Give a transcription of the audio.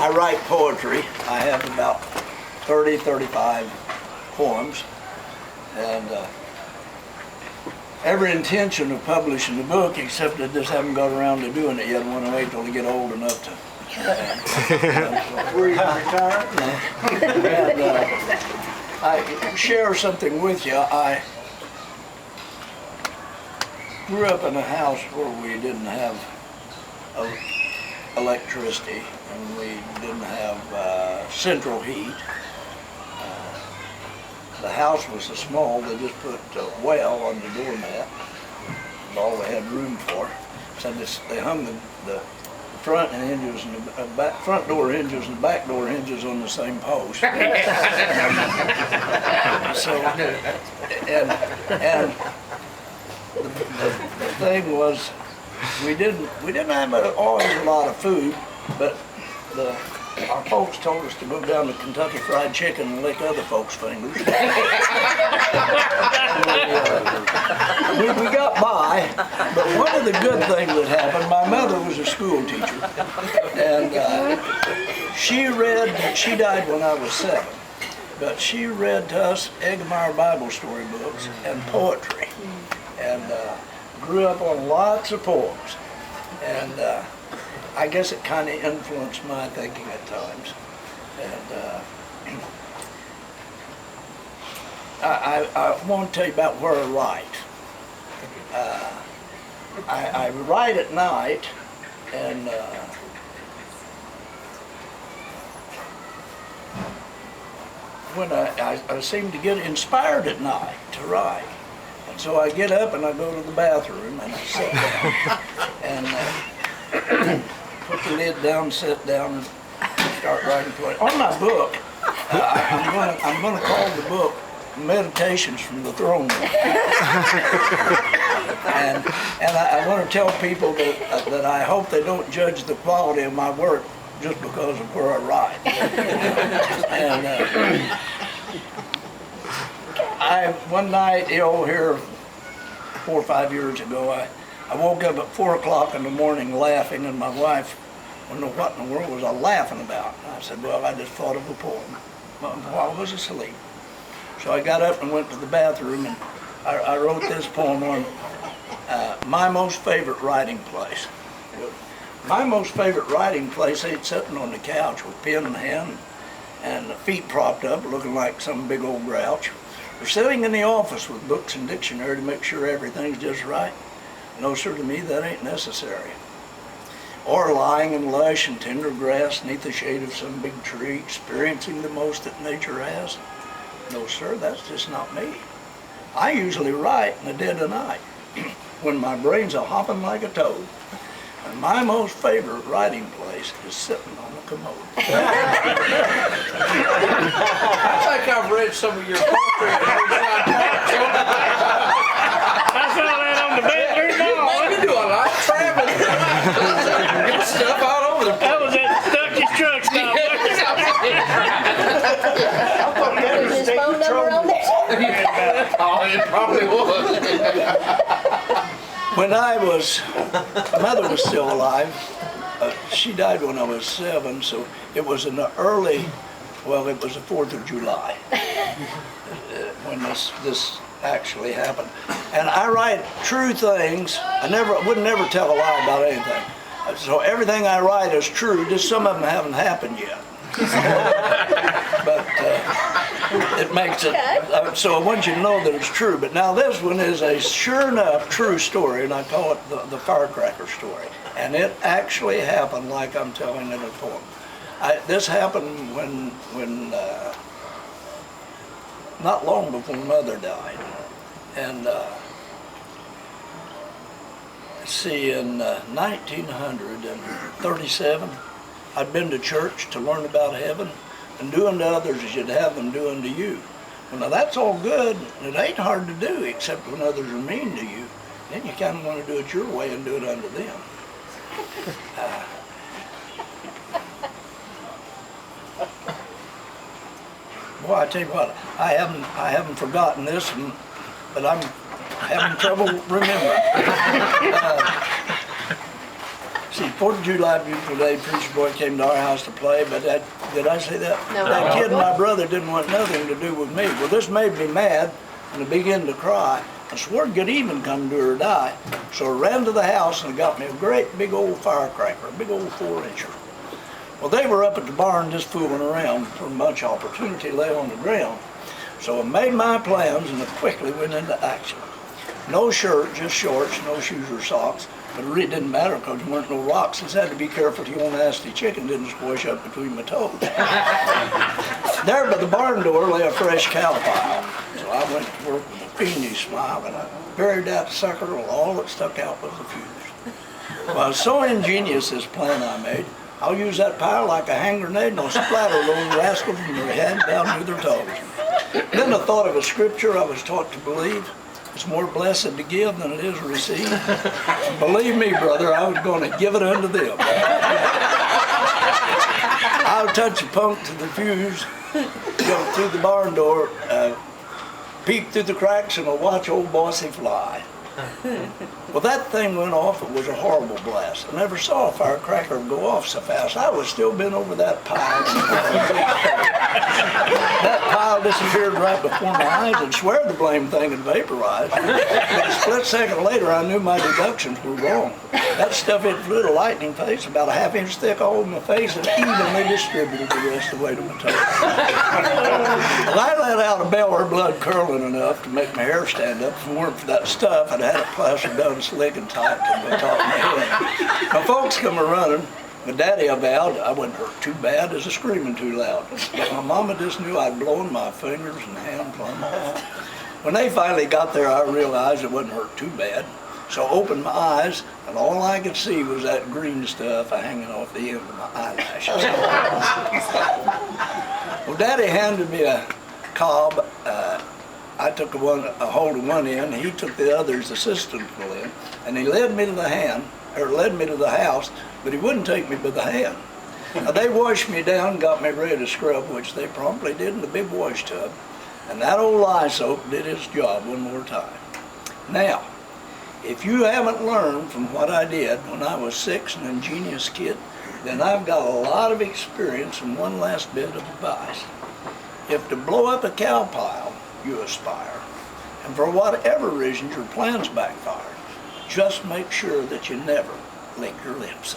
I write poetry. I have about 30, 35 poems, and every intention of publishing the book, except I just haven't got around to doing it yet. I want to wait till I get old enough to. Were you retired? And I share something with you. I grew up in a house where we didn't have electricity, and we didn't have central heat. The house was so small, they just put a well on the doormat, and all they had room for. So they hung the front hinges and the front door hinges and back door hinges on the same post. So, and the thing was, we didn't have always a lot of food, but our folks told us to go down to Kentucky Fried Chicken and lick other folks' fingers. We got by, but one of the good things that happened, my mother was a school teacher, and she died when I was 7, but she read to us Eggemeyer Bible story books and poetry, and grew up on lots of poems, and I guess it kind of influenced my thinking at times. And I want to tell you about where I write. I write at night, and when I seem to get inspired at night to write. And so I get up and I go to the bathroom and I sit down and put the lid down, sit down, and start writing poetry. On my book, I'm going to call the book Meditations from the Throne Room. and I want to tell people that I hope they don't judge the quality of my work just because of where I write. And one night, here 4 or 5 years ago, I woke up at 4 o'clock in the morning laughing, and my wife didn't know what in the world was I laughing about. And I said, well, I just thought of a poem while I was asleep. So I got up and went to the bathroom, and I wrote this poem on my most favorite writing place. My most favorite writing place ain't sitting on the couch with pen in hand and feet propped up looking like some big old grouch, or sitting in the office with books and dictionary to make sure everything's just right. No, sir, to me that ain't necessary. Or lying in lush and tender grass neath the shade of some big tree, experiencing the most that nature has. No, sir, that's just not me. I usually write in the dead of night, when my brain's a-hopping like a toad. And my most favorite writing place is sitting on the commode. I think I've read some of your poetry. I saw that on the bedroom wall. Man, you do a lot of traveling. Get stuff all over the place. That was at Stucky's truck stop. Was his phone number on there? Oh, it probably was. When my mother was still alive. She died when I was 7, so it was in the early, well, it was the 4th of July when this actually happened. And I write true things. I would never tell a lie about anything. So everything I write is true, just some of them haven't happened yet. But it makes it, so I want you to know that it's true. But now this one is a sure enough true story, and I call it the firecracker story. And it actually happened like I'm telling it in a poem. This happened when not long before Mother died. And see, in 1937, I'd been to church to learn about heaven, and do unto others as you'd have them do unto you. Well, now that's all good, and it ain't hard to do, except when others are mean to you. Then you kind of want to do it your way and do it unto them. Boy, I tell you what, I haven't forgotten this, but I'm having trouble remembering. See, 4th of July, beautiful day, preacher boy came to our house to play, but did I say that? No. That kid and my brother didn't want nothing to do with me. Well, this made me mad, and I began to cry. I swore good even come to or die. So I ran to the house and got me a great big old firecracker, a big old 4-incher. Well, they were up at the barn just fooling around. For much opportunity lay on the ground. So I made my plans and I quickly went into action. No shirt, just shorts, no shoes or socks. But it really didn't matter because there weren't no rocks. I had to be careful the old nasty chicken didn't squash up between my toes. There by the barn door lay a fresh cow pile. So I went to work with a fiendish smile and I buried that sucker till all that stuck out was the fuse. Well, so ingenious this plan I made. I'll use that pile like a hand grenade and I'll splatter those rascals from their head down to their toes. Then I thought of a scripture I was taught to believe. It's more blessed to give than it is to receive. And believe me, brother, I was going to give it unto them. I'll touch a punk to the fuse, go through the barn door, peep through the cracks, and I'll watch old Bossy fly. Well, that thing went off. It was a horrible blast. I never saw a firecracker go off so fast. I was still bent over that pile. That pile disappeared right before my eyes and swear the blame thing had vaporized. But a split second later, I knew my deductions were wrong. That stuff had flew to lightning pace, about a half-inch thick all over my face, and evenly distributed the rest of the way to my toes. Well, I let out a bell, her blood curdling enough to make my hair stand up. If it weren't for that stuff, I'd had it plastered done slick and tight to the top of my head. My folks come a-running. My daddy, I vowed, I wasn't hurt too bad as a screaming too loud. But my mama just knew I'd blown my fingers and hand plumb off. When they finally got there, I realized it wasn't hurt too bad. So I opened my eyes, and all I could see was that green stuff hanging off the end of my eyelashes. Well, Daddy handed me a cob. I took a hold of one end, he took the other's assistant in, and he led me to the house, but he wouldn't take me by the hand. Now, they washed me down, got me ready to scrub, which they promptly did in the big wash tub, and that old lye soap did its job one more time. Now, if you haven't learned from what I did when I was 6 and an ingenious kid, then I've got a lot of experience and one last bit of advice. If to blow up a cow pile, you aspire, and for whatever reason your plans backfire, just make sure that you never lick your lips.